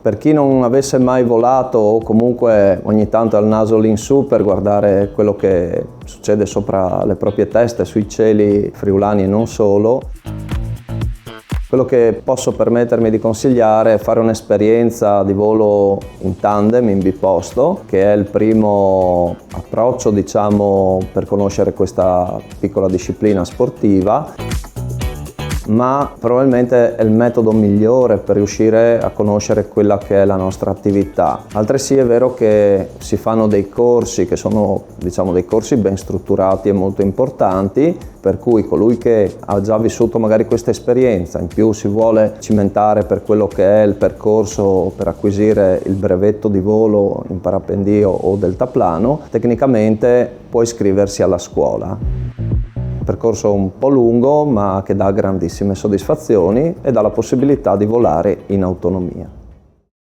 Per chi non avesse mai volato o comunque ogni tanto ha il naso lì in su per guardare quello che succede sopra le proprie teste, sui cieli friulani e non solo, quello che posso permettermi di consigliare è fare un'esperienza di volo in tandem, in biposto, che è il primo approccio, diciamo, per conoscere questa piccola disciplina sportiva, ma probabilmente è il metodo migliore per riuscire a conoscere quella che è la nostra attività. Altresì è vero che si fanno dei corsi che sono, diciamo, dei corsi ben strutturati e molto importanti, per cui colui che ha già vissuto magari questa esperienza, in più si vuole cimentare per quello che è il percorso per acquisire il brevetto di volo in parapendio o deltaplano, tecnicamente può iscriversi alla scuola. Percorso un po' lungo ma che dà grandissime soddisfazioni e dà la possibilità di volare in autonomia.